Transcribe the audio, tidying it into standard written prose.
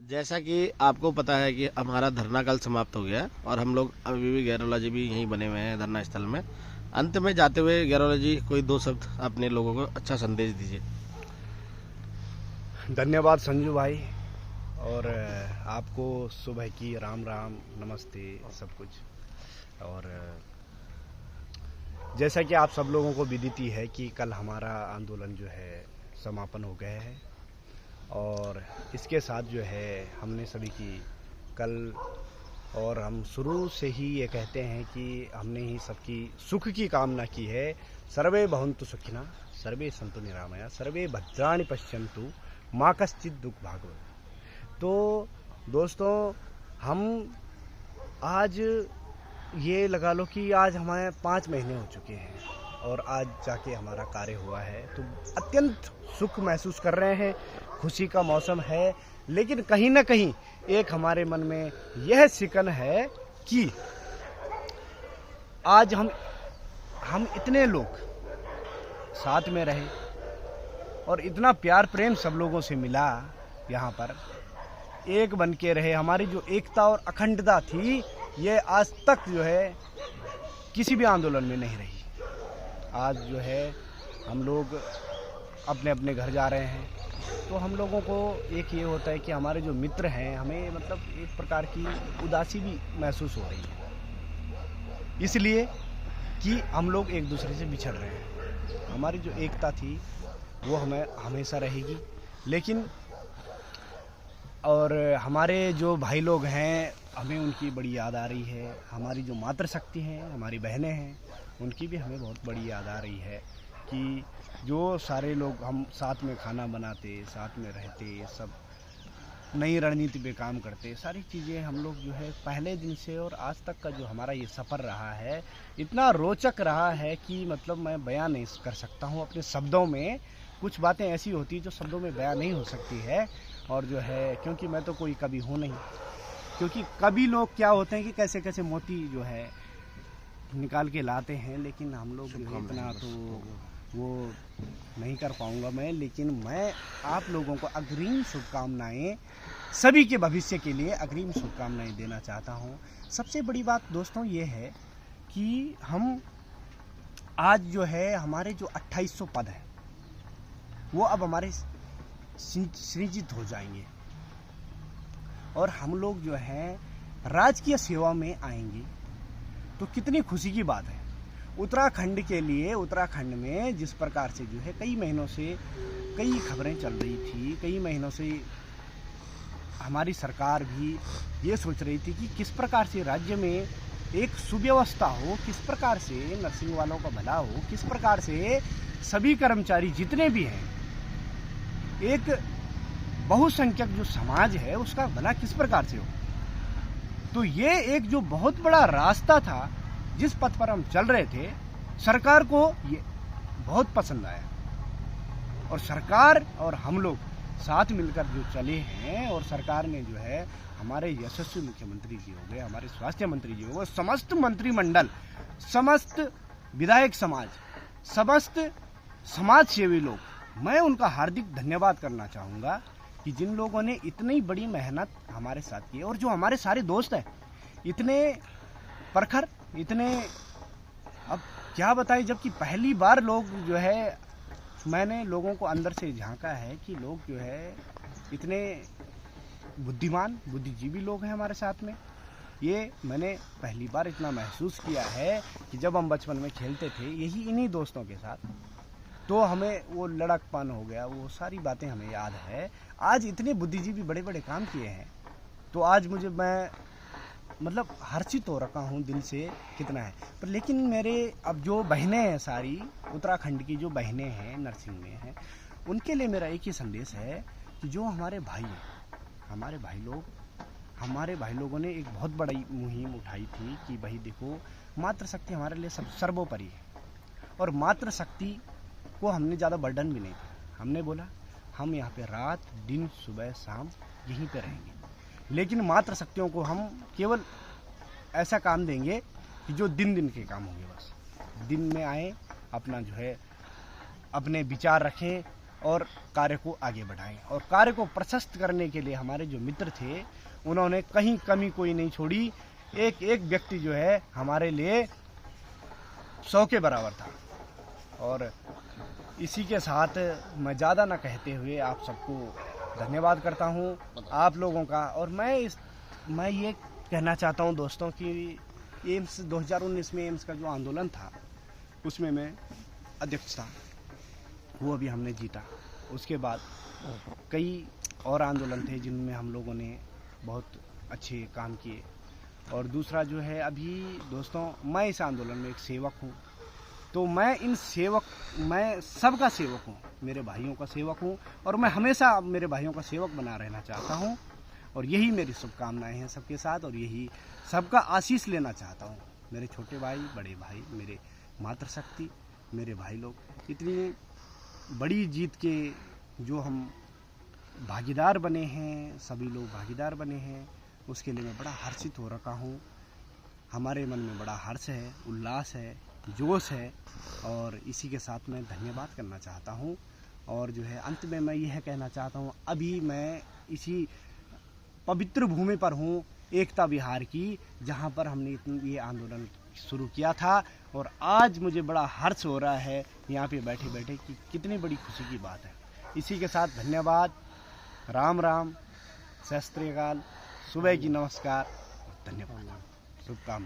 जैसा कि आपको पता है कि हमारा धरना कल समाप्त हो गया और हम लोग अभी भी गैरोला जी भी यहीं बने हुए हैं धरना स्थल में। अंत में जाते हुए गैरोला जी कोई दो शब्द अपने लोगों को अच्छा संदेश दीजिए। धन्यवाद संजू भाई, और आपको सुबह की राम राम नमस्ते सब कुछ। और जैसा कि आप सब लोगों को विदित है कि कल हमारा आंदोलन जो है समापन हो गया है, और इसके साथ जो है हमने सभी की कल, और हम शुरू से ही ये कहते हैं कि हमने ही सबकी सुख की कामना की है। सर्वे भवन्तु सुखिनः, सर्वे सन्तु निरामया, सर्वे भद्राणि पश्यन्तु माँ कश्चित् दुःख भाग्भवेत्। तो दोस्तों, हम आज ये लगा लो कि आज हमारे 5 महीने हो चुके हैं और आज जाके हमारा कार्य हुआ है, तो अत्यंत सुख महसूस कर रहे हैं, खुशी का मौसम है। लेकिन कहीं ना कहीं एक हमारे मन में यह सिकन है कि आज हम इतने लोग साथ में रहे और इतना प्यार प्रेम सब लोगों से मिला, यहाँ पर एक बन के रहे। हमारी जो एकता और अखंडता थी, ये आज तक जो है किसी भी आंदोलन में नहीं रही। आज जो है हम लोग अपने अपने घर जा रहे हैं, तो हम लोगों को एक ये होता है कि हमारे जो मित्र हैं, हमें मतलब एक प्रकार की उदासी भी महसूस हो रही है, इसलिए कि हम लोग एक दूसरे से बिछड़ रहे हैं। हमारी जो एकता थी वो हमें हमेशा रहेगी। लेकिन और हमारे जो भाई लोग हैं, हमें उनकी बड़ी याद आ रही है। हमारी जो मातृशक्ति हैं, हमारी बहनें हैं, उनकी भी हमें बहुत बड़ी याद आ रही है कि जो सारे लोग हम साथ में खाना बनाते, साथ में रहते, सब नई रणनीति पे काम करते, सारी चीज़ें हम लोग जो है पहले दिन से और आज तक का जो हमारा ये सफ़र रहा है, इतना रोचक रहा है कि मतलब मैं बयां नहीं कर सकता हूँ अपने शब्दों में। कुछ बातें ऐसी होती जो शब्दों में बयां नहीं हो सकती है, और जो है क्योंकि मैं तो कोई कवि हूँ नहीं, क्योंकि कवि लोग क्या होते हैं कि कैसे कैसे मोती जो है निकाल के लाते हैं, लेकिन हम लोग जो है इतना तो वो नहीं कर पाऊंगा मैं। लेकिन मैं आप लोगों को अग्रिम शुभकामनाएं, सभी के भविष्य के लिए अग्रिम शुभकामनाएं देना चाहता हूं। सबसे बड़ी बात दोस्तों ये है कि हम आज जो है हमारे जो 2800 पद हैं वो अब हमारे सृजित हो जाएंगे, और हम लोग जो है राजकीय सेवा में आएंगे। तो कितनी खुशी की बात है। उत्तराखंड के लिए, उत्तराखंड में जिस प्रकार से जो है कई महीनों से कई खबरें चल रही थी, कई महीनों से हमारी सरकार भी ये सोच रही थी कि किस प्रकार से राज्य में एक सुव्यवस्था हो, किस प्रकार से नर्सिंग वालों का भला हो, किस प्रकार से सभी कर्मचारी जितने भी हैं, एक बहुसंख्यक जो समाज है उसका भला किस प्रकार से हो। तो ये एक जो बहुत बड़ा रास्ता था जिस पथ पर हम चल रहे थे, सरकार को ये बहुत पसंद आया, और सरकार और हम लोग साथ मिलकर जो चले हैं, और सरकार ने जो है हमारे यशस्वी मुख्यमंत्री जी हो गए, हमारे स्वास्थ्य मंत्री जी हो गए, समस्त मंत्रिमंडल, समस्त विधायक समाज, समस्त समाज सेवी लोग, मैं उनका हार्दिक धन्यवाद करना चाहूँगा कि जिन लोगों ने इतनी बड़ी मेहनत हमारे साथ की, और जो हमारे सारे दोस्त हैं इतने प्रखर, इतने, अब क्या बताएं, जबकि पहली बार लोग जो है, मैंने लोगों को अंदर से झांका है कि लोग जो है इतने बुद्धिमान, बुद्धिजीवी लोग हैं हमारे साथ में। ये मैंने पहली बार इतना महसूस किया है कि जब हम बचपन में खेलते थे यही इन्हीं दोस्तों के साथ, तो हमें वो लड़कपन हो गया, वो सारी बातें हमें याद है। आज इतने बुद्धिजीवी बड़े बड़े काम किए हैं, तो आज मैं मतलब हर्षित हो रखा हूँ दिल से, कितना है। पर लेकिन मेरे अब जो बहनें हैं, सारी उत्तराखंड की जो बहनें हैं, नर्सिंग में हैं, उनके लिए मेरा एक ही संदेश है कि जो हमारे भाई हैं, हमारे भाई लोगों ने एक बहुत बड़ी मुहिम उठाई थी कि भाई देखो, मातृशक्ति हमारे लिए सब सर्वोपरि है, और मातृशक्ति को हमने ज़्यादा बर्डन भी नहीं था। हमने बोला हम यहाँ पे रात दिन सुबह शाम यहीं पे रहेंगे, लेकिन मातृशक्तियों को हम केवल ऐसा काम देंगे कि जो दिन के काम होंगे। बस दिन में आए, अपना जो है अपने विचार रखें, और कार्य को आगे बढ़ाएं। और कार्य को प्रशस्त करने के लिए हमारे जो मित्र थे उन्होंने कहीं कमी कोई नहीं छोड़ी। एक एक व्यक्ति जो है हमारे लिए 100 के बराबर था। और इसी के साथ मैं ज़्यादा ना कहते हुए आप सबको धन्यवाद करता हूँ आप लोगों का। और मैं ये कहना चाहता हूँ दोस्तों कि एम्स 2019 में एम्स का जो आंदोलन था उसमें मैं अध्यक्ष था, वो अभी हमने जीता। उसके बाद कई और आंदोलन थे जिनमें हम लोगों ने बहुत अच्छे काम किए। और दूसरा जो है अभी दोस्तों मैं इस आंदोलन में एक सेवक हूँ, तो मैं सबका सेवक हूँ, मेरे भाइयों का सेवक हूँ और मैं हमेशा मेरे भाइयों का सेवक बना रहना चाहता हूँ। और यही मेरी शुभकामनाएं हैं सबके साथ और यही सबका आशीष लेना चाहता हूँ। मेरे छोटे भाई, बड़े भाई, मेरे मातृशक्ति, मेरे भाई लोग, इतनी बड़ी जीत के जो हम भागीदार बने हैं, सभी लोग भागीदार बने हैं, उसके लिए मैं बड़ा हर्षित हो रखा हूँ। हमारे मन में बड़ा हर्ष है, उल्लास है, जोश है। और इसी के साथ मैं धन्यवाद करना चाहता हूँ। और जो है अंत में मैं यह कहना चाहता हूँ, अभी मैं इसी पवित्र भूमि पर हूँ, एकता विहार की, जहाँ पर हमने ये आंदोलन शुरू किया था। और आज मुझे बड़ा हर्ष हो रहा है यहाँ पे बैठे बैठे कि कितनी बड़ी खुशी की बात है। इसी के साथ धन्यवाद, राम राम, सत श्री अकाल, सुबह की नमस्कार, धन्यवाद, शुभकामनाएं।